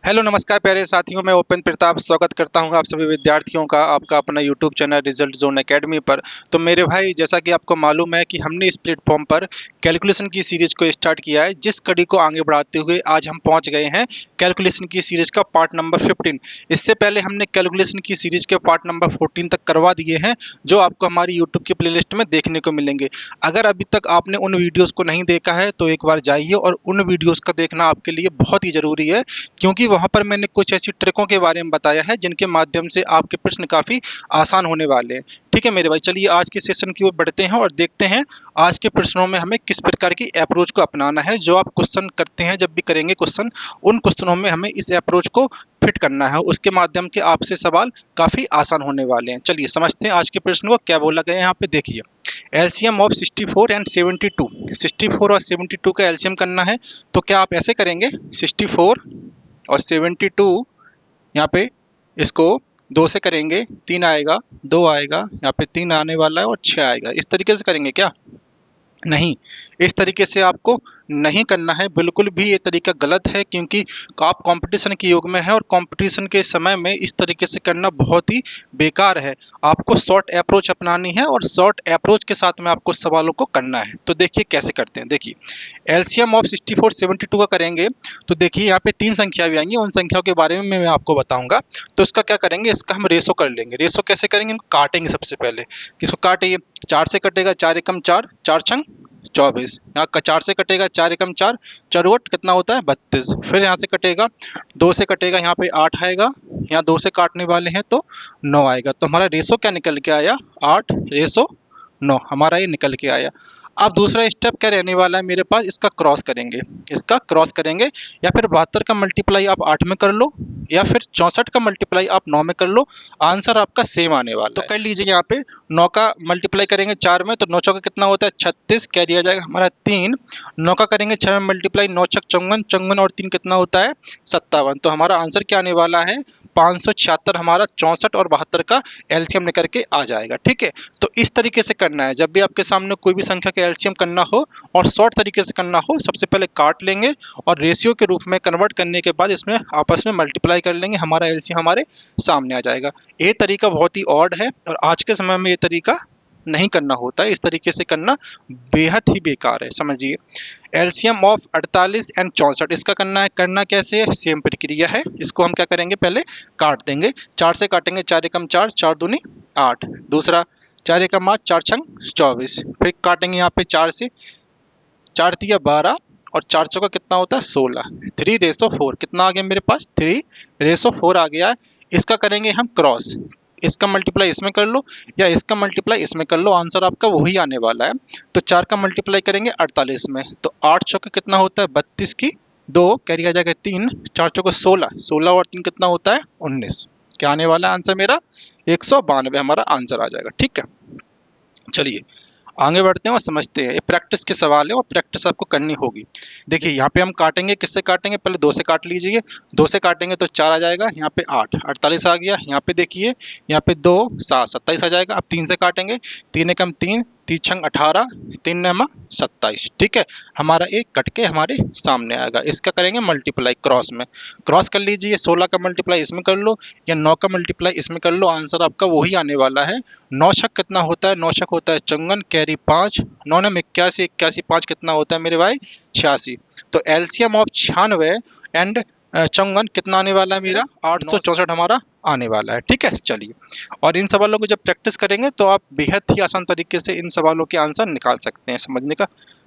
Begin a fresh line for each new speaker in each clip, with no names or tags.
Hello नमस्कार प्यारे साथियों, मैं ओपन प्रताप स्वागत करता हूं आप सभी विद्यार्थियों का आपका अपना YouTube channel result zone academy पर। तो मेरे भाई, जैसा कि आपको मालूम है कि हमने इस प्लेटफॉर्म पर कैलकुलेशन की सीरीज को स्टार्ट किया है, जिस कड़ी को आगे बढ़ाते हुए आज हम पहुंच गए हैं कैलकुलेशन की सीरीज का पार्ट नंबर 15। इससे पहले हमने कैलकुलेशन की सीरीज के पार्ट नंबर 14 तक करवा दिए हैं, जो आपको हमारी यूट्यूब की प्ले में देखने को मिलेंगे। अगर अभी तक आपने उन वीडियोज़ को नहीं देखा है तो एक बार जाइए और उन वीडियोज़ का देखना आपके लिए बहुत ही ज़रूरी है, क्योंकि वहां पर मैंने कुछ ऐसी ट्रिकों के बारे में बताया है जिनके माध्यम से आपके प्रश्न काफ़ी आसान होने वाले हैं। ठीक है मेरे भाई, चलिए आज के सेशन की ओर बढ़ते हैं और देखते हैं आज के प्रश्नों में हमें किस प्रकार की अप्रोच को अपनाना है। जो आप क्वेश्चन करते हैं, जब भी करेंगे क्वेश्चन, उन क्वेश्चनों में हमें इस अप्रोच को फिट करना है। उसके माध्यम के आपसे सवाल काफ़ी आसान होने वाले हैं। चलिए समझते हैं आज के प्रश्न को क्या बोला गया है। यहाँ पे देखिए, एलसीएम ऑफ 64 एंड 72, 64 और 72 का एलसीएम करना है। तो क्या आप ऐसे करेंगे, 64 और 72 यहाँ पे इसको 2 से करेंगे, 3 आएगा, 2 आएगा, यहाँ पे 3 आने वाला है और 6 आएगा। इस तरीके से करेंगे क्या? नहीं, इस तरीके से आपको नहीं करना है। बिल्कुल भी ये तरीका गलत है, क्योंकि आप कंपटीशन के युग में है और कंपटीशन के समय में इस तरीके से करना बहुत ही बेकार है। आपको शॉर्ट अप्रोच अपनानी है और शॉर्ट अप्रोच के साथ में आपको सवालों को करना है। तो देखिए कैसे करते हैं। देखिए, एलसीएम ऑफ 64 72 का करेंगे तो देखिए यहाँ पे 3 संख्या भी आएंगी, उन संख्याओं के बारे में मैं आपको बताऊंगा। तो इसका क्या करेंगे, इसका हम रेशो कर लेंगे। रेशो कैसे करेंगे, इनको काटेंगे। सबसे पहले किसको काटिए, 4 से कटेगा, 4 एकम 4, 4 छंग 24। यहाँ का 4 से कटेगा, 4 एकम 4, चौवट कितना होता है 32। फिर यहाँ से कटेगा, 2 से कटेगा, यहाँ पे 8 आएगा, यहाँ 2 से काटने वाले हैं तो 9 आएगा। तो हमारा रेशो क्या निकल के आया, 8 रेशो 9 हमारा ये निकल के आया। अब दूसरा स्टेप क्या रहने वाला है मेरे पास, इसका क्रॉस करेंगे। इसका क्रॉस करेंगे, या फिर 72 का मल्टीप्लाई आप 8 में कर लो, या फिर 64 का मल्टीप्लाई आप 9 में कर लो। आंसर आपका सेम आने वाला है। तो कर लीजिए, यहाँ पे 9 का मल्टीप्लाई करेंगे 4 में तो 9 चौका कितना होता है 36, कैरी आ जाएगा हमारा 3। 9 का करेंगे 6 में मल्टीप्लाई, 9 छक 54, 54 और 3 कितना होता है 57। तो हमारा आंसर क्या आने वाला है 576। हमारा 64 और 72 का एलसीएम निकल के आ जाएगा। ठीक है, तो इस तरीके से करना है। जब भी आपके सामने कोई भी संख्या का एलसीएम करना हो और शॉर्ट तरीके से करना हो, सबसे पहले काट लेंगे और रेशियो के रूप में कन्वर्ट करने के बाद इसमें आपस में मल्टीप्लाई कर लेंगे, हमारा एलसीएम हमारे सामने आ जाएगा। ये तरीका बहुत ही ऑड है और आज के समय में ये तरीका नहीं करना होता है। इस तरीके से करना बेहद ही बेकार है, समझिए। एलसीएम ऑफ 48 एंड 64, इसका करना है। करना कैसे है, सेम प्रक्रिया है। इसको हम क्या करेंगे, पहले काट देंगे। 4 से काटेंगे, 4 एकम 4, 4 दूनी 8। दूसरा 4 एकम 8, 4 छंग 24। फिर काटेंगे यहाँ पे 4 से, 4 तिया 12 और 4 चौका कितना होता है 16। 3 रेशो 4 कितना आ गया मेरे पास, 3 रेशो 4 आ गया है। इसका करेंगे हम क्रॉस, इसका मल्टीप्लाई इसमें कर लो या इसका मल्टीप्लाई इसमें कर लो, आंसर आपका वही आने वाला है। तो 4 का मल्टीप्लाई करेंगे 48 में, तो 8 चौका कितना होता है 32 की 2, कैरी आ जाएगा 3, 4 चौका 16, 16 और 3 कितना होता है 19। क्या आने वाला है आंसर मेरा 192 हमारा आंसर आ जाएगा। ठीक है, चलिए आगे बढ़ते हैं और समझते हैं। ये प्रैक्टिस के सवाल है और प्रैक्टिस आपको करनी होगी। देखिए यहाँ पे हम काटेंगे, किससे काटेंगे, पहले 2 से काट लीजिए। 2 से काटेंगे तो 4 आ जाएगा, यहाँ पे 8, 48 आ गया। यहाँ पे देखिए, यहाँ पे 2 7, 27 आ जाएगा। अब 3 से काटेंगे, 3 एकम 3, 3 छंग 18, 3 नमा 27। ठीक है, हमारा एक कट के हमारे सामने आएगा। इसका करेंगे मल्टीप्लाई क्रॉस में। क्रॉस कर लीजिए, 16 का मल्टीप्लाई इसमें कर लो या 9 का मल्टीप्लाई इसमें कर लो, आंसर आपका वही आने वाला है। 9 छक कितना होता है, 9 छक होता है 54, कैरी 5, 9 नम 81, 81 5 कितना होता है मेरे भाई 86। तो एलसीएम ऑफ 96 एंड 54 कितना आने वाला है मेरा 864 हमारा आने वाला है। ठीक है, चलिए। और इन सवालों को जब प्रैक्टिस करेंगे तो आप बेहद ही आसान तरीके से इन सवालों के आंसर निकाल सकते हैं। समझने का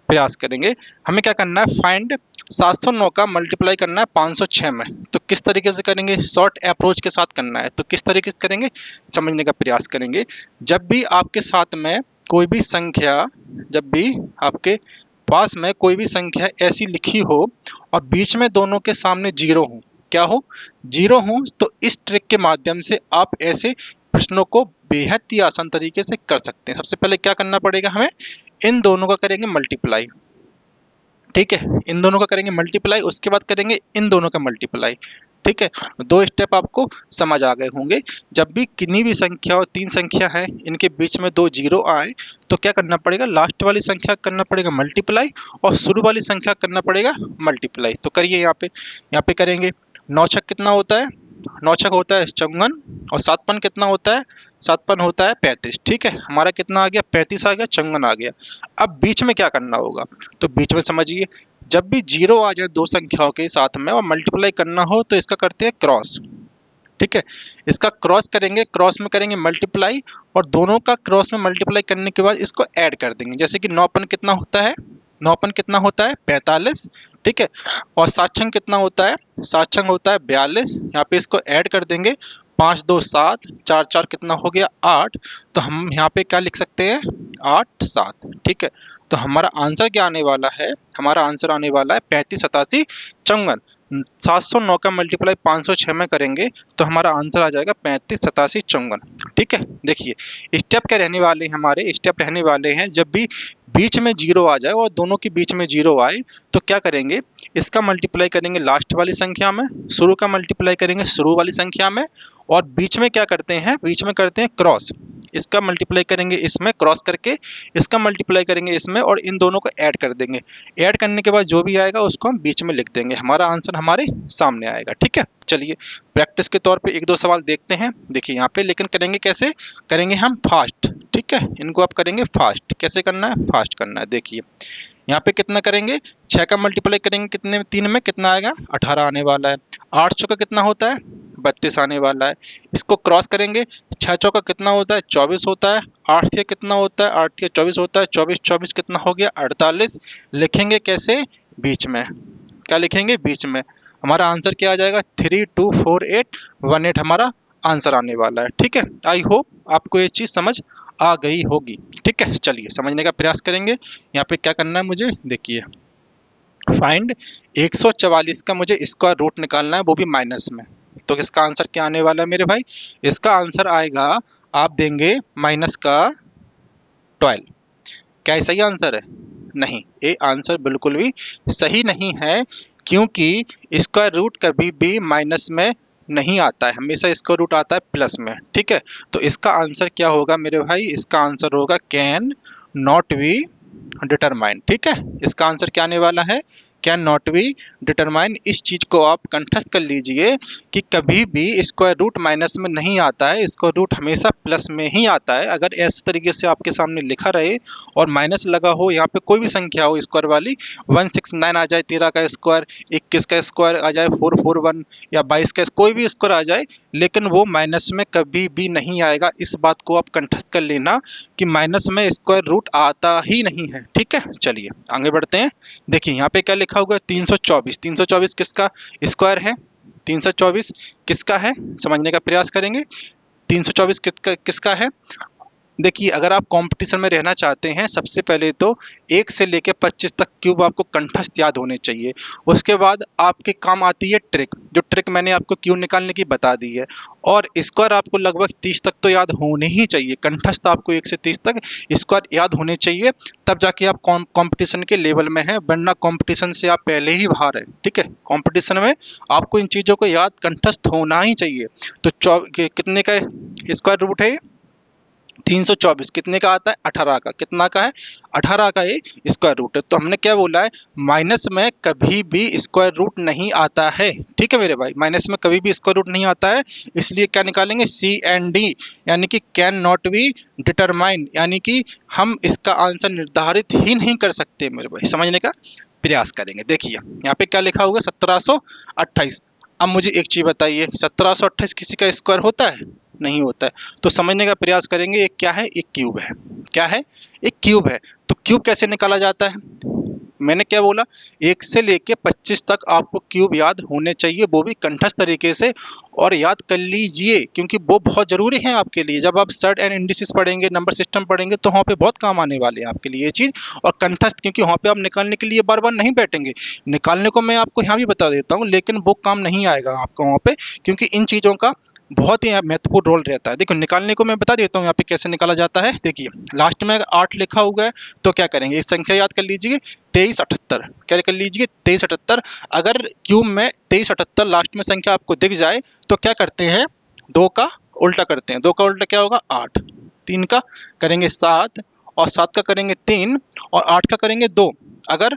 प्रयास करेंगे। हमें क्या करना है, फाइंड 709 का मल्टीप्लाई करना है 506 में। तो किस तरीके से करेंगे, शॉर्ट अप्रोच के साथ करना है। तो किस तरीके से करेंगे, समझने का प्रयास करेंगे। जब भी आपके साथ में कोई भी संख्या, जब भी आपके पास में कोई भी संख्या ऐसी लिखी हो और बीच में दोनों के सामने जीरो हो, क्या हो, जीरो हो, तो इस ट्रिक के माध्यम से आप ऐसे प्रश्नों को बेहद ही आसान तरीके से कर सकते हैं। सबसे पहले क्या करना पड़ेगा, हमें इन दोनों का करेंगे मल्टीप्लाई। ठीक है, इन दोनों का करेंगे मल्टीप्लाई, उसके बाद करेंगे इन दोनों का मल्टीप्लाई। ठीक है, 2 स्टेप आपको समझ आ गए होंगे। जब भी किन्हीं भी संख्या और 3 संख्या है, इनके बीच में 2 जीरो आए तो क्या करना पड़ेगा, लास्ट वाली संख्या करना पड़ेगा मल्टीप्लाई और शुरू वाली संख्या करना पड़ेगा मल्टीप्लाई। तो करिए, यहाँ पे करेंगे 9 छक कितना होता है, 9 छक होता है 54, और 7 पन कितना होता है, 7 पन होता है 35। ठीक है, हमारा कितना आ गया, 35 आ गया, 54 आ गया। अब बीच में क्या करना होगा, तो बीच में समझिए, जब भी जीरो आ जाए दो संख्याओं के साथ में और मल्टीप्लाई करना हो तो इसका करते हैं क्रॉस। ठीक है, इसका क्रॉस करेंगे, क्रॉस में करेंगे मल्टीप्लाई, और दोनों का क्रॉस में मल्टीप्लाई करने के बाद इसको ऐड कर देंगे। जैसे कि 9 पन कितना होता है, 9 पन कितना होता है 45। ठीक है, और 7 छंग कितना होता है, 7 छंग होता है 42। यहाँ पे इसको ऐड कर देंगे, 5 2 7, 4 4 कितना हो गया 8। तो हम यहाँ पे क्या लिख सकते हैं, 8 7। ठीक है, तो हमारा आंसर क्या आने वाला है, हमारा आंसर आने वाला है 35 87 54। 709 का मल्टीप्लाई 506 में करेंगे तो हमारा आंसर आ जाएगा 35 87 54। ठीक है, देखिए स्टेप क्या रहने वाले हैं, हमारे स्टेप रहने वाले हैं, जब भी बीच में जीरो आ जाए और दोनों के बीच में जीरो आए तो क्या करेंगे, इसका मल्टीप्लाई करेंगे लास्ट वाली संख्या में, शुरू का मल्टीप्लाई करेंगे शुरू वाली संख्या में, और बीच में क्या करते हैं, बीच में करते हैं क्रॉस। इसका मल्टीप्लाई करेंगे इसमें, क्रॉस करके इसका मल्टीप्लाई करेंगे इसमें, और इन दोनों को ऐड कर देंगे। ऐड करने के बाद जो भी आएगा उसको हम बीच में लिख देंगे, हमारा आंसर हमारे सामने आएगा। ठीक है, चलिए प्रैक्टिस के तौर पे एक दो सवाल देखते हैं। देखिए यहाँ पे, लेकिन करेंगे कैसे, करेंगे हम फास्ट। ठीक है, इनको आप करेंगे फास्ट। कैसे करना है, फास्ट करना है। देखिए यहाँ पे कितना करेंगे, 6 का मल्टीप्लाई करेंगे कितने में, 3 में, कितना आएगा 18 आने वाला है। 8 चौका कितना होता है 32 आने वाला है। इसको क्रॉस करेंगे, 6 चौका कितना होता है 24 होता है। 8 थिया कितना होता है, 8 थिया 24 होता है। 24 24 कितना हो गया 48। लिखेंगे कैसे, बीच में। क्या लिखेंगे, बीच में। हमारा आंसर क्या आ जाएगा, 324818 हमारा आंसर आने वाला है। ठीक है, आई होप आपको ये चीज़ समझ आ गई होगी। ठीक है, चलिए समझने का प्रयास करेंगे। यहाँ पे क्या करना है मुझे, देखिए फाइंड 144 का मुझे स्क्वायर रूट निकालना है, वो भी माइनस में। तो इसका आंसर क्या आने वाला है मेरे भाई, इसका आंसर आएगा, आप देंगे माइनस का 12। क्या ये सही आंसर है, नहीं, ये आंसर बिल्कुल भी सही नहीं है, क्योंकि स्क्वायर रूट कभी भी माइनस में नहीं आता है, हमेशा स्क्वायर रूट आता है प्लस में। ठीक है, तो इसका आंसर क्या होगा मेरे भाई, इसका आंसर होगा कैन नॉट बी डिटरमाइन। ठीक है, इसका आंसर क्या आने वाला है, कैन नॉट बी डिटरमाइन। इस चीज को आप कंठस्थ कर लीजिए कि कभी भी स्क्वायर रूट माइनस में नहीं आता है, स्क्वायर रूट हमेशा प्लस में ही आता है। अगर इस तरीके से आपके सामने लिखा रहे और माइनस लगा हो, यहाँ पे कोई भी संख्या हो स्क्वायर वाली, 169 आ जाए 13 का स्क्वायर, 21 का स्क्वायर आ जाए 441, या 22 का कोई भी स्क्वायर आ जाए, लेकिन वो माइनस में कभी भी नहीं आएगा। इस बात को आप कंठस्थ कर लेना कि माइनस में स्क्वायर रूट आता ही नहीं है। ठीक है, चलिए आगे बढ़ते हैं। देखिए यहाँ पे क्या लिखा हुआ है, 324। 324 किसका स्क्वायर है, 324 किसका है, समझने का प्रयास करेंगे। 324 किसका है, देखिए अगर आप कंपटीशन में रहना चाहते हैं, सबसे पहले तो 1 से लेकर 25 तक क्यूब आपको कंठस्थ याद होने चाहिए। उसके बाद आपके काम आती है ट्रिक, जो ट्रिक मैंने आपको क्यूब निकालने की बता दी है। और स्क्वायर आपको लगभग 30 तक तो याद होने ही चाहिए, कंठस्थ आपको 1 से 30 तक स्क्वायर याद होने चाहिए, तब जाके आप कंपटीशन के लेवल में हैं, वरना कंपटीशन से आप पहले ही बाहर है। ठीक है, कंपटीशन में आपको इन चीज़ों को याद कंठस्थ होना ही चाहिए। तो कितने का स्क्वायर रूट है, 324 कितने का आता है, 18 का। कितना का है, 18 का ये स्क्वायर रूट है। तो हमने क्या बोला है, माइनस में कभी भी स्क्वायर रूट नहीं आता है। ठीक है मेरे भाई, माइनस में कभी भी स्क्वायर रूट नहीं आता है, इसलिए क्या निकालेंगे, सी एंड डी, यानी कि कैन नॉट बी डिटरमाइन, यानी कि हम इसका आंसर निर्धारित ही नहीं कर सकते मेरे भाई। समझने का प्रयास करेंगे। देखिए यहाँ पे क्या लिखा होगा, 1728। अब मुझे एक चीज बताइए, 1728 किसी का स्क्वायर होता है, नहीं होता है। तो समझने का प्रयास करेंगे, एक क्या है, एक क्यूब है। क्या है, एक क्यूब है। तो क्यूब कैसे निकाला जाता है, मैंने क्या बोला, 1 से लेके 25 तक आपको क्यूब याद होने चाहिए, वो भी कंठस्थ तरीके से, और याद कर लीजिए क्योंकि वो बहुत जरूरी है आपके लिए। जब आप सर्ट एंड इंडिसेस पढ़ेंगे, नंबर सिस्टम पढ़ेंगे, तो वहाँ पे बहुत काम आने वाले हैं आपके लिए ये चीज़। और कंठस्थ, क्योंकि वहाँ पे आप निकालने के लिए बार बार नहीं बैठेंगे, निकालने को मैं आपको यहाँ भी बता देता हूँ, लेकिन वो काम नहीं आएगा आपको वहाँ पे, क्योंकि इन चीज़ों का बहुत ही महत्वपूर्ण रोल रहता है। देखो निकालने को मैं बता देता हूँ यहाँ पे कैसे निकाला जाता है। देखिए लास्ट में 8 लिखा हुआ है, तो क्या करेंगे, एक संख्या याद कर लीजिए, 2378। क्या कर लीजिए, 2378। अगर क्यूब में 2378 लास्ट में संख्या आपको दिख जाए तो क्या करते हैं, 2 का उल्टा करते हैं। 2 का उल्टा क्या होगा, 8। 3 का करेंगे 7, और 7 का करेंगे 3, और 8 का करेंगे 2। अगर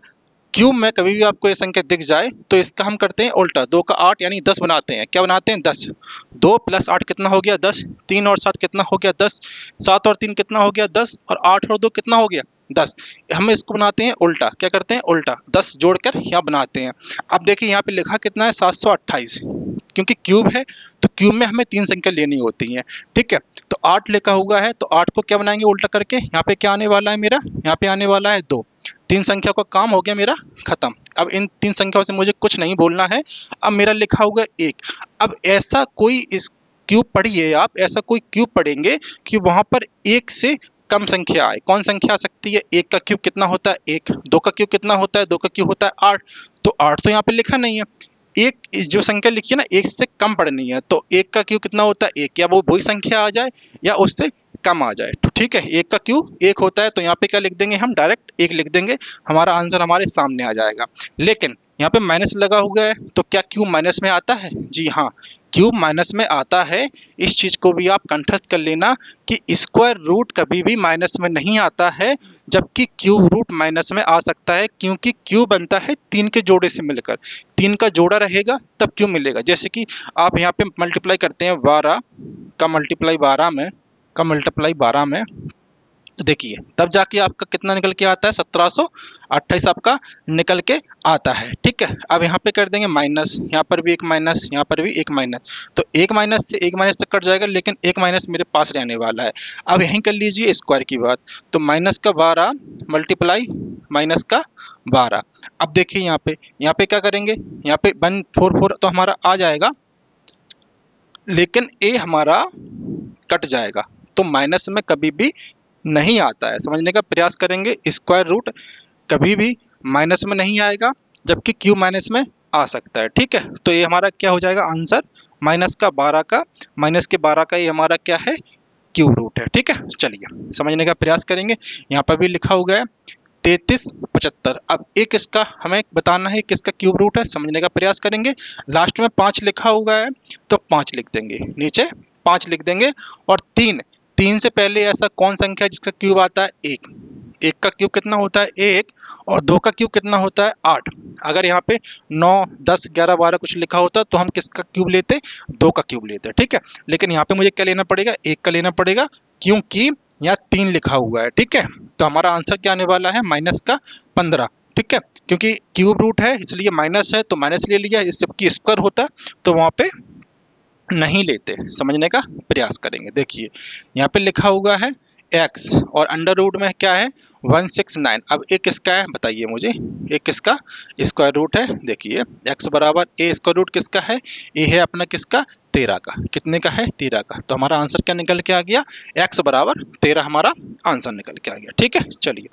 क्यूब में कभी भी आपको ये संख्या दिख जाए तो इसका हम करते हैं उल्टा, 2 का 8 यानी 10 बनाते हैं। क्या बनाते हैं? 10। 2 + 8 कितना हो गया? 10। 3 और 7 कितना हो गया? 10। 7 और 3 कितना हो गया? 10। और 8 और 2 कितना हो गया? 10। हम इसको बनाते हैं उल्टा। क्या करते हैं? उल्टा 10 जोड़कर यहाँ बनाते हैं। अब देखिए यहाँ पे लिखा कितना है? 728। क्योंकि क्यूब है तो क्यूब में हमें 3 संख्या लेनी होती हैं। ठीक है, तो 8 लिखा हुआ है तो 8 को क्या बनाएंगे उल्टा करके? यहाँ पे क्या आने वाला है मेरा? यहाँ पे आने वाला है 2। 3 संख्या का काम हो गया मेरा खत्म। अब इन 3 संख्याओं से मुझे कुछ नहीं बोलना है। अब मेरा लिखा हुआ 1। अब ऐसा कोई इस क्यूब पढ़िए, आप ऐसा कोई क्यूब पढ़ेंगे कि वहां पर 1 से कम संख्या आए। कौन संख्या आ सकती है? 1 का क्यूब कितना होता है? 1। 2 का क्यूब कितना होता है? 2 का क्यूब होता है 8। तो 8 तो यहाँ पे लिखा नहीं है। एक जो संख्या लिखी है ना, 1 से कम पढ़नी है। तो 1 का क्यूब कितना होता है? 1। या वो वही संख्या आ जाए या उससे कम आ जाए। तो ठीक है, 1 का क्यूब 1 होता है तो यहाँ पे क्या लिख देंगे? हम डायरेक्ट 1 लिख देंगे, हमारा आंसर हमारे सामने आ जाएगा। लेकिन यहाँ पे माइनस लगा हुआ है तो क्या क्यूब माइनस में आता है? जी हाँ, क्यूब माइनस में आता है। इस चीज को भी आप कंठस्थ कर लेना कि स्क्वायर रूट कभी भी माइनस में नहीं आता है, जबकि क्यूब रूट माइनस में आ सकता है। क्योंकि क्यूब बनता है 3 के जोड़े से मिलकर। 3 का जोड़ा रहेगा तब क्यूब मिलेगा। जैसे कि आप यहाँ पे मल्टीप्लाई करते हैं 12 का मल्टीप्लाई 12 में, तो देखिए तब जाके आपका कितना निकल के आता है? 1728 आपका निकल के आता है। ठीक है, अब यहाँ पे कर देंगे माइनस, यहाँ पर भी एक माइनस, यहाँ पर भी एक माइनस। तो एक माइनस से एक माइनस तक कट जाएगा, लेकिन एक माइनस मेरे पास रहने वाला है। अब यहीं कर लीजिए स्क्वायर की बात। तो माइनस का 12 मल्टीप्लाई माइनस का 12। अब देखिए यहाँ पे क्या करेंगे? यहाँ पे 144 तो हमारा आ जाएगा, लेकिन ए हमारा कट जाएगा। तो माइनस में कभी भी नहीं आता है। समझने का प्रयास करेंगे, स्क्वायर रूट कभी भी माइनस में नहीं आएगा, जबकि क्यूब माइनस में आ सकता है। ठीक है, तो ये हमारा क्या हो जाएगा आंसर? माइनस के 12 का ये हमारा क्या है? क्यूब रूट है। ठीक है, चलिए समझने का प्रयास करेंगे। यहाँ पर भी लिखा हुआ है 3375। अब एक इसका हमें बताना है किसका क्यूब रूट है, समझने का प्रयास करेंगे। लास्ट में 5 लिखा हुआ है तो 5 लिख देंगे, नीचे 5 लिख देंगे। और 3 से पहले ऐसा कौन संख्या है जिसका क्यूब आता है? 1। 1 का क्यूब कितना होता है? 1। और 2 का क्यूब कितना होता है? 8। अगर यहाँ पे 9, 10, 11, 12 कुछ लिखा होता तो हम किसका क्यूब लेते? 2 का क्यूब लेते। ठीक है, लेकिन यहाँ पे मुझे क्या लेना पड़ेगा? 1 का लेना पड़ेगा, क्योंकि यहाँ 3 लिखा हुआ है। ठीक है, तो हमारा आंसर क्या आने वाला है? माइनस का 15। ठीक है, क्योंकि क्यूब रूट है इसलिए माइनस है तो माइनस ले लिया। इस सबकी स्क्वायर होता तो वहाँ पे नहीं लेते। समझने का प्रयास करेंगे। देखिए यहाँ पे लिखा हुआ है x और अंडर रूट में क्या है? 169। अब एक किसका है बताइए मुझे? एक किसका स्क्वायर रूट है? देखिए x बराबर a स्क्वायर रूट किसका है? a है अपना किसका? 13 का। कितने का है? 13 का। तो हमारा आंसर क्या निकल के आ गया? x बराबर 13 हमारा आंसर निकल के आ गया। ठीक है, चलिए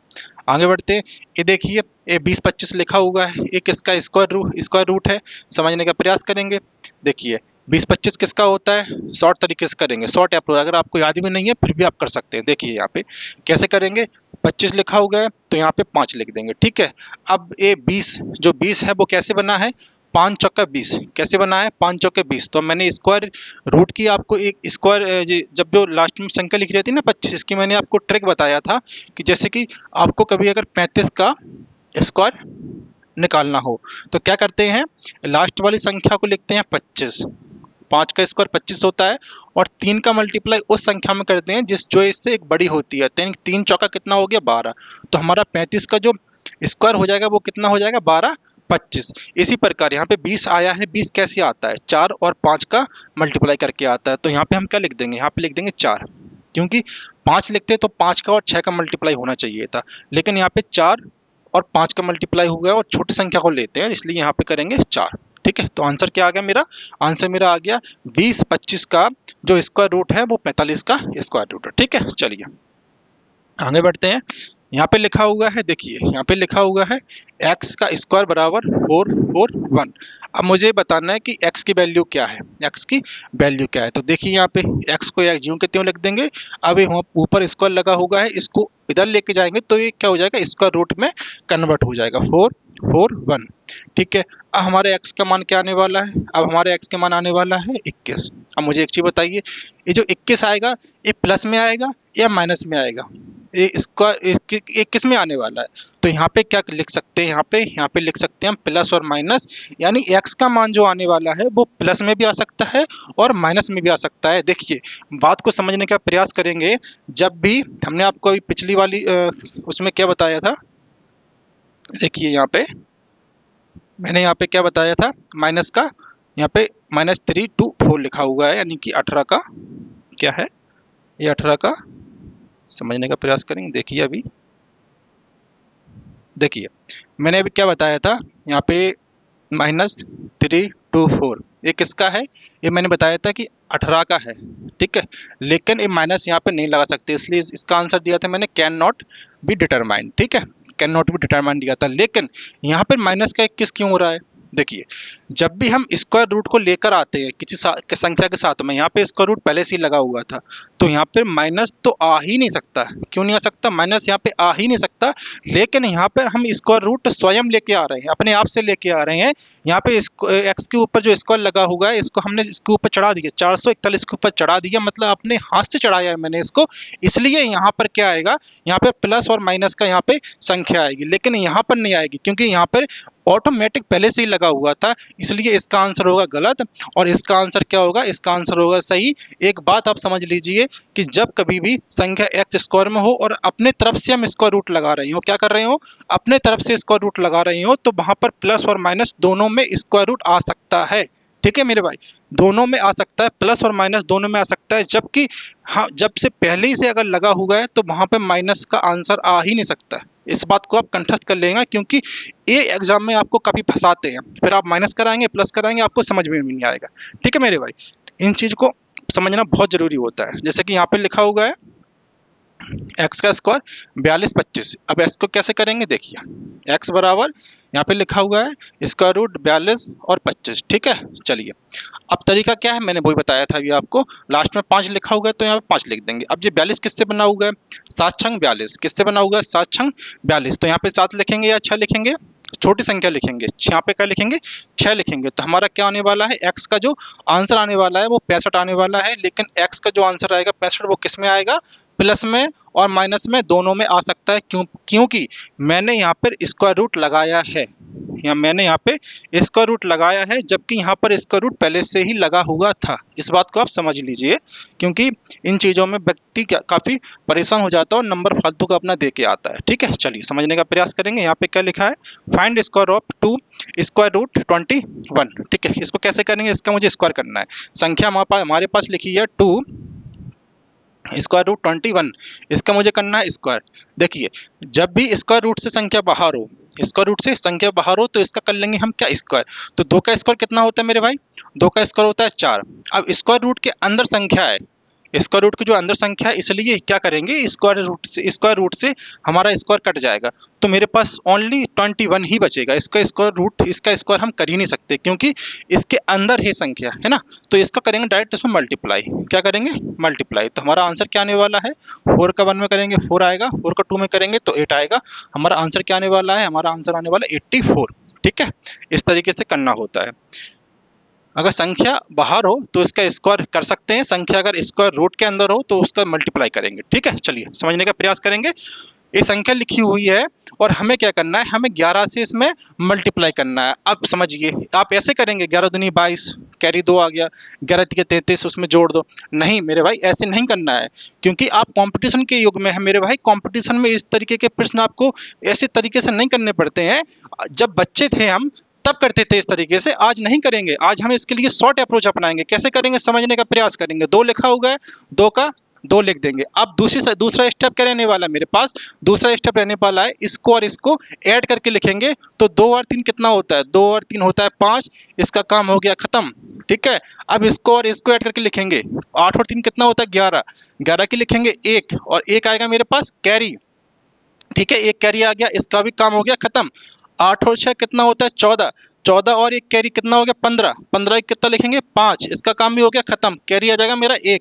आगे बढ़ते हैं। ये देखिए ये 20-25 लिखा हुआ है, ये किसका स्क्वायर रूट है? समझने का प्रयास करेंगे। देखिए 20-25 किसका होता है? शॉर्ट तरीके से करेंगे, शॉर्ट अप्रोच। अगर आपको याद भी नहीं है फिर भी आप कर सकते हैं। देखिए यहाँ पे कैसे करेंगे? 25 लिखा हुआ है तो यहाँ पे 5 लिख देंगे। ठीक है, अब ये 20 है वो कैसे बना है? 5 चौका 20 कैसे बना है? 5 चौके 20। तो मैंने स्क्वायर रूट की आपको एक स्क्वायर जब जो लास्ट में संख्या लिखी रहती है ना 25, इसकी मैंने आपको ट्रिक बताया था कि जैसे कि आपको कभी अगर 35 का स्क्वायर निकालना हो तो क्या करते हैं? लास्ट वाली संख्या को लिखते हैं 25। 5 का स्क्वायर 25 होता है और 3 का मल्टीप्लाई उस संख्या में करते हैं जो इससे एक बड़ी होती है। 3 चौका कितना हो गया? 12। तो हमारा 35 का जो स्क्वायर हो जाएगा वो कितना हो जाएगा? 12 25। इसी प्रकार यहाँ पे 20 आया है। 20 कैसे आता है? 4 और 5 का मल्टीप्लाई करके आता है। तो यहाँ पे हम क्या लिख देंगे? यहाँ पे लिख देंगे 4, क्योंकि 5 लिखते तो 5 का और 6 का मल्टीप्लाई होना चाहिए था, लेकिन यहाँ पे 4 और 5 का मल्टीप्लाई हो गया और छोटी संख्या को लेते हैं इसलिए यहाँ पे करेंगे 4। ठीक है, तो आंसर क्या आ गया मेरा? आंसर मेरा आ गया 20-25 का जो स्क्वायर रूट है वो 45 का स्क्वायर रूट है। ठीक है, चलिए आगे बढ़ते हैं। यहाँ पे लिखा हुआ है, देखिए यहाँ पे लिखा हुआ है x का स्क्वायर बराबर 441। अब मुझे बताना है कि x की वैल्यू क्या है, x की वैल्यू क्या है। तो देखिए यहाँ पे x को ज्यों के त्यों लिख देंगे। अब ये ऊपर स्क्वायर लगा हुआ है, इसको इधर लेके जाएंगे तो ये क्या हो जाएगा? स्क्वायर रूट में कन्वर्ट हो जाएगा, 441। ठीक है, अब हमारे x का मान क्या आने वाला है? अब हमारे x का मान आने वाला है 21। अब मुझे एक चीज बताइए, ये जो 21 आएगा ये प्लस में आएगा या माइनस में आएगा? ये किस में आने वाला है, तो यहाँ पे क्या लिख सकते हैं, यहाँ पे लिख सकते हैं हम प्लस और माइनस, यानी x का मान जो आने वाला है वो प्लस में भी आ सकता है और माइनस में भी आ सकता है। देखिए बात को समझने का प्रयास करेंगे, जब भी हमने आपको अभी पिछली वाली उसमें क्या बताया था, देखिए यहाँ पे मैंने यहाँ पे क्या बताया था, माइनस का यहाँ पे -3 to 4 लिखा हुआ है, यानी कि 18 का क्या है, ये 18 का, समझने का प्रयास करेंगे। देखिए अभी देखिए मैंने अभी क्या बताया था, यहाँ पे -3 to 4 ये किसका है, ये मैंने बताया था कि 18 का है, ठीक है। लेकिन ये माइनस यहाँ पे नहीं लगा सकते, इसलिए इसका आंसर दिया था मैंने कैन नॉट बी डिटरमाइंड, ठीक है, कैन नॉट बी डिटरमाइंड दिया था। लेकिन यहाँ पर माइनस का 21 क्यों हो रहा है, देखिए जब भी हम स्क्वायर रूट को लेकर आते हैं किसी संख्या के साथ में, यहाँ पे स्क्वायर रूट पहले से ही लगा हुआ था, तो यहाँ पे माइनस तो आ ही नहीं सकता, क्यों नहीं आ सकता, माइनस यहाँ पे आ ही नहीं सकता। लेकिन यहाँ पे हम स्क्वायर रूट स्वयं लेके आ रहे हैं, अपने आप से लेके आ रहे हैं। यहाँ पे एक्स के ऊपर जो स्क्वायर लगा हुआ है, इसको हमने इसके ऊपर चढ़ा दिया, 441 के ऊपर चढ़ा दिया, मतलब अपने हाथ से चढ़ाया है मैंने इसको, इसलिए यहाँ पर क्या आएगा, यहाँ पे प्लस और माइनस का यहाँ पे संख्या आएगी, लेकिन यहाँ पर नहीं आएगी क्योंकि यहाँ पर ऑटोमेटिक पहले से ही लगा हुआ था, इसलिए इसका आंसर होगा गलत। और इसका आंसर क्या होगा, इसका आंसर होगा सही। एक बात आप समझ लीजिए कि जब कभी भी संख्या एक्स स्क्वायर में हो और अपने तरफ से हम स्क्वायर रूट लगा रहे हो, क्या कर रहे हो, अपने तरफ से स्क्वायर रूट लगा रहे हो, तो वहां पर प्लस और माइनस दोनों में स्क्वायर रूट आ सकता है, ठीक है मेरे भाई, दोनों में आ सकता है, प्लस और माइनस दोनों में आ सकता है। जबकि हाँ, जब से पहले ही से अगर लगा हुआ है तो वहां पे माइनस का आंसर आ ही नहीं सकता है। इस बात को आप कंठस्थ कर लेंगे, क्योंकि ये एग्जाम में आपको काफी फंसाते हैं, फिर आप माइनस कराएंगे प्लस कराएंगे, आपको समझ में नहीं आएगा, ठीक है मेरे भाई। इन चीज को समझना बहुत जरूरी होता है। जैसे कि यहाँ पे लिखा हुआ है एक्स का स्क्वायर 42 25, अब एक्स को कैसे करेंगे, देखिए एक्स बराबर यहाँ पे लिखा हुआ है स्क्वायर रूट 42 और 25, ठीक है। चलिए अब तरीका क्या है, मैंने वही बताया था अभी आपको, लास्ट में 5 लिखा हुआ है तो यहाँ पे 5 लिख देंगे। अब ये 42 किससे बना हुआ है, 7 छंग 42, किससे बना हुआ है, 7 छंग 42, तो यहाँ पे 7 लिखेंगे या 6 लिखेंगे, छोटी संख्या लिखेंगे, यहाँ पे क्या लिखेंगे, 6 लिखेंगे, तो हमारा क्या आने वाला है, एक्स का जो आंसर आने वाला है वो 65 आने वाला है। लेकिन एक्स का जो आंसर आएगा 65 वो किस में आएगा, प्लस में और माइनस में दोनों में आ सकता है, क्योंकि मैंने यहाँ पर स्क्वायर रूट लगाया है, मैंने यहाँ पे स्क्वायर रूट लगाया है, जबकि यहाँ पर स्क्वायर रूट पहले से ही लगा हुआ था। इस बात को आप समझ लीजिए, क्योंकि इन चीज़ों में व्यक्ति काफ़ी परेशान हो जाता है और नंबर फालतू का अपना दे के आता है, ठीक है। चलिए समझने का प्रयास करेंगे। यहाँ पे क्या लिखा है, find square of 2 square root 21, ठीक है। इसको कैसे करेंगे, इसका मुझे स्क्वायर करना है। संख्या हमारे पास लिखी है 2 स्क्वायर रूट 21, इसका मुझे करना है स्क्वायर। देखिए जब भी स्क्वायर रूट से संख्या बाहर हो, स्क्वायर रूट से संख्या बाहर हो, तो इसका कर लेंगे हम क्या, स्क्वायर। तो 2 का स्क्वायर कितना होता है मेरे भाई, 2 का स्क्वायर होता है 4। अब स्क्वायर रूट के अंदर संख्या है, स्क्वायर रूट की जो अंदर संख्या है, इसलिए क्या करेंगे, स्क्वायर रूट से हमारा स्क्वायर कट जाएगा, तो मेरे पास ओनली 21 ही बचेगा। इसका स्क्वायर हम कर ही नहीं सकते, क्योंकि इसके अंदर ही संख्या है ना, तो इसका करेंगे डायरेक्ट इसमें मल्टीप्लाई, क्या करेंगे, मल्टीप्लाई। तो हमारा आंसर क्या आने वाला है, 4 का 1 में करेंगे 4 आएगा, 4 का 2 में करेंगे तो 8 आएगा। हमारा आंसर क्या आने वाला है, हमारा आंसर आने वाला है 84, ठीक है। इस तरीके से करना होता है। अगर संख्या बाहर हो तो इसका स्क्वायर कर सकते हैं, संख्या अगर स्क्वायर रूट के अंदर हो तो उसका मल्टीप्लाई करेंगे, ठीक है। चलिए समझने का प्रयास करेंगे। ये संख्या लिखी हुई है और हमें क्या करना है, हमें 11 से इसमें मल्टीप्लाई करना है। अब समझिए, आप ऐसे करेंगे 11 दूनी 22, कैरी 2 आ गया, 11 तिके 33, उसमें जोड़ दो। नहीं मेरे भाई, ऐसे नहीं करना है, क्योंकि आप कंपटीशन के युग में है मेरे भाई। कंपटीशन में इस तरीके के प्रश्न आपको ऐसे तरीके से नहीं करने पड़ते हैं। जब बच्चे थे हम तब करते थे इस तरीके से, आज नहीं करेंगे। आज हम इसके लिए शॉर्ट अप्रोच अपनाएंगे। कैसे करेंगे, समझने का प्रयास करेंगे। 2 लिखा हुआ है, 2 का 2 लिख देंगे। अब दूसरा स्टेप क्या रहने वाला है मेरे पास, दूसरा स्टेप रहने वाला है इसको और इसको ऐड करके लिखेंगे। तो 2 और 3 कितना होता है, 2 और 3 होता है 5, इसका काम हो गया खत्म, ठीक है। अब इसको और इसको ऐड करके लिखेंगे, 8 और 3 कितना होता है 11, 11 की लिखेंगे 1 और 1 आएगा मेरे पास कैरी, ठीक है। 1 कैरी आ गया, इसका भी काम हो गया खत्म। 8 और 6 कितना होता है 14, 14 और 1 कैरी कितना हो गया 15, 15 कितना लिखेंगे 5, इसका काम भी हो गया खत्म। कैरी आ जाएगा मेरा 1,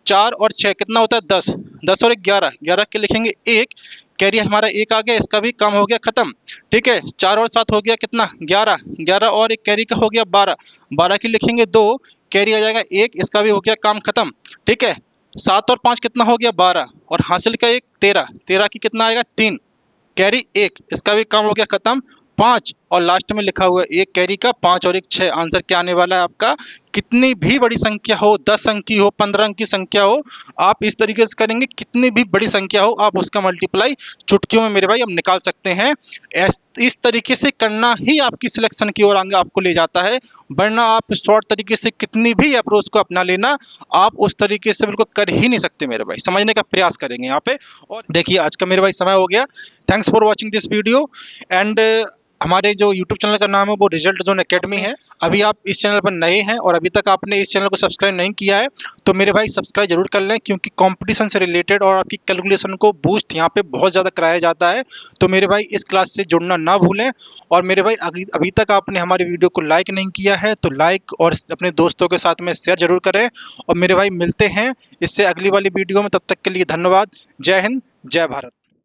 4 और 6 कितना होता है 10, 10 और 1 11, 11 के लिखेंगे 1, कैरी हमारा 1 आ गया, इसका भी काम हो गया खत्म, ठीक है। 4 और 7 हो गया कितना 11, 11 और 1 कैरी का हो गया 12, 12 की लिखेंगे 2, कैरी आ जाएगा 1, इसका भी हो गया काम खत्म, ठीक है। 7 और 5 कितना हो गया 12, और हासिल का 1 13, 13 की कितना आएगा 3, कैरी 1, इसका भी काम हो गया खत्म। 5 और लास्ट में लिखा हुआ है 1 कैरी का, 5 और 1 6। आंसर क्या आने वाला है आपका? कितनी भी बड़ी संख्या हो, 10 अंक की हो, 15 अंक की संख्या हो, आप इस तरीके से करेंगे, कितनी भी बड़ी संख्या हो आप उसका मल्टीप्लाई चुटकियों में मेरे भाई हम निकाल सकते हैं। इस तरीके से करना ही आपकी सिलेक्शन की ओर आगे आपको ले जाता है, वरना आप शॉर्ट तरीके से कितनी भी अप्रोच को अपना लेना, आप उस तरीके से बिल्कुल कर ही नहीं सकते मेरे भाई। समझने का प्रयास करेंगे यहाँ पे। और देखिए आज का मेरे भाई समय हो गया। Thanks for watching this video and हमारे जो YouTube चैनल का नाम है वो रिजल्ट जोन एकेडमी है। अभी आप इस चैनल पर नए हैं और अभी तक आपने इस चैनल को सब्सक्राइब नहीं किया है तो मेरे भाई सब्सक्राइब जरूर कर लें, क्योंकि कंपटीशन से रिलेटेड और आपकी कैलकुलेशन को बूस्ट यहाँ पे बहुत ज़्यादा कराया जाता है। तो मेरे भाई इस क्लास से जुड़ना ना भूलें। और मेरे भाई अभी तक आपने हमारी वीडियो को लाइक नहीं किया है तो लाइक और अपने दोस्तों के साथ में शेयर जरूर करें। और मेरे भाई मिलते हैं इससे अगली वाली वीडियो में, तब तक के लिए धन्यवाद। जय हिंद, जय भारत।